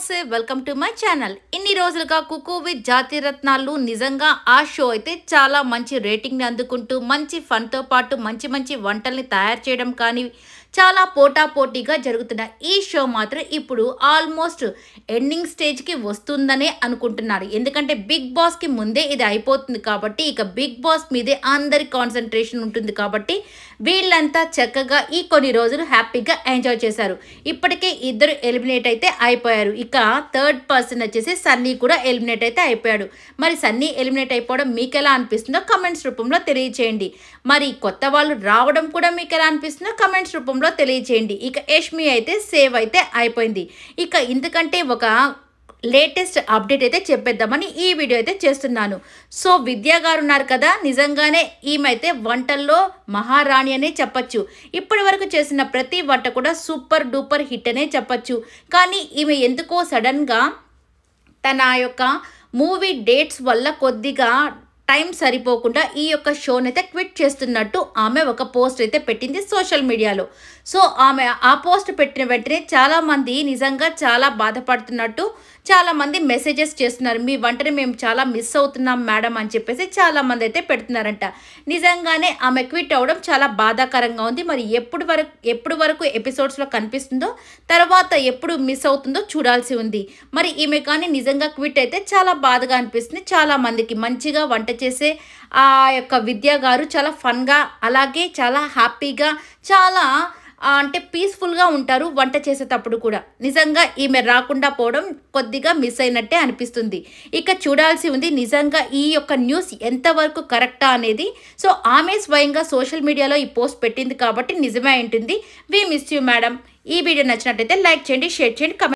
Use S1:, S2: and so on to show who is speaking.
S1: నమస్తే welcome to my channel. ఇన్ని రోజులుగా కుకు విత్ జాతిరత్నాలు నిజంగా ఆ షో అయితే చాలా మంచి రేటింగ్ని అందుకుంటూ మంచి ఫన్తో పాటు మంచి మంచి వంటల్ని తయారు చేయడం కానీ చాలా పోటాపోటీగా జరుగుతున్న ఈ షో మాత్రం ఇప్పుడు ఆల్మోస్ట్ ఎండింగ్ స్టేజ్కి వస్తుందనే అనుకుంటున్నారు. ఎందుకంటే బిగ్ బాస్కి ముందే ఇది అయిపోతుంది కాబట్టి ఇక బిగ్ బాస్ మీదే అందరి కాన్సన్ట్రేషన్ ఉంటుంది కాబట్టి వీళ్ళంతా చక్కగా ఈ కొన్ని రోజులు హ్యాపీగా ఎంజాయ్ చేశారు. ఇప్పటికే ఇద్దరు ఎలిమినేట్ అయితే అయిపోయారు. ఇక థర్డ్ పర్సన్ వచ్చేసి సన్నీ కూడా ఎలిమినేట్ అయితే అయిపోయాడు. మరి సన్నీ ఎలిమినేట్ అయిపోవడం మీకు ఎలా అనిపిస్తుందో కమెంట్స్ రూపంలో తెలియచేయండి. మరి కొత్త వాళ్ళు రావడం కూడా మీకు ఎలా అనిపిస్తుందో కమెంట్స్ రూపంలో తెలియచేయండి. ఇక యష్మి అయితే సేవ్ అయితే అయిపోయింది. ఇక ఇంతకంటే ఒక లేటెస్ట్ అప్డేట్ అయితే చెప్పేద్దామని ఈ వీడియో అయితే చేస్తున్నాను. సో విద్యా గారు ఉన్నారు కదా, నిజంగానే ఈమె అయితే వంటల్లో మహారాణి అనే చెప్పచ్చు. ఇప్పటి వరకు చేసిన ప్రతి వంట కూడా సూపర్ డూపర్ హిట్ అనే చెప్పచ్చు. కానీ ఈమె ఎందుకో సడన్గా తన యొక్క మూవీ డేట్స్ వల్ల కొద్దిగా టైం సరిపోకుండా ఈ యొక్క షోని అయితే క్విట్ చేస్తున్నట్టు ఆమె ఒక పోస్ట్ అయితే పెట్టింది సోషల్ మీడియాలో. సో ఆమె ఆ పోస్ట్ పెట్టిన వెంటనే చాలామంది నిజంగా చాలా బాధపడుతున్నట్టు చాలామంది మెసేజెస్ చేస్తున్నారు. మీ వంటని మేము చాలా మిస్ అవుతున్నాం మేడం అని చెప్పేసి చాలామంది అయితే పెడుతున్నారంట. నిజంగానే ఆమె క్విట్ అవ్వడం చాలా బాధాకరంగా ఉంది. మరి ఎప్పుడు వరకు ఎపిసోడ్స్లో కనిపిస్తుందో తర్వాత ఎప్పుడు మిస్ అవుతుందో చూడాల్సి ఉంది. మరి ఈమె కానీ నిజంగా క్విట్ అయితే చాలా బాధగా అనిపిస్తుంది. చాలామందికి మంచిగా వంట చేసే ఆ యొక్క విద్యా గారు చాలా ఫన్గా అలాగే చాలా హ్యాపీగా చాలా అంటే పీస్ఫుల్గా ఉంటారు వంట చేసేటప్పుడు కూడా. నిజంగా ఈమె రాకుండా పోవడం కొద్దిగా మిస్ అయినట్టే అనిపిస్తుంది. ఇక చూడాల్సి ఉంది నిజంగా ఈ యొక్క న్యూస్ ఎంతవరకు కరెక్టా అనేది. సో ఆమె స్వయంగా సోషల్ మీడియాలో ఈ పోస్ట్ పెట్టింది కాబట్టి నిజమే ఉంటుంది. We miss you madam. ఈ వీడియో నచ్చినట్టయితే లైక్ చేయండి, షేర్ చేయండి, కమెంట్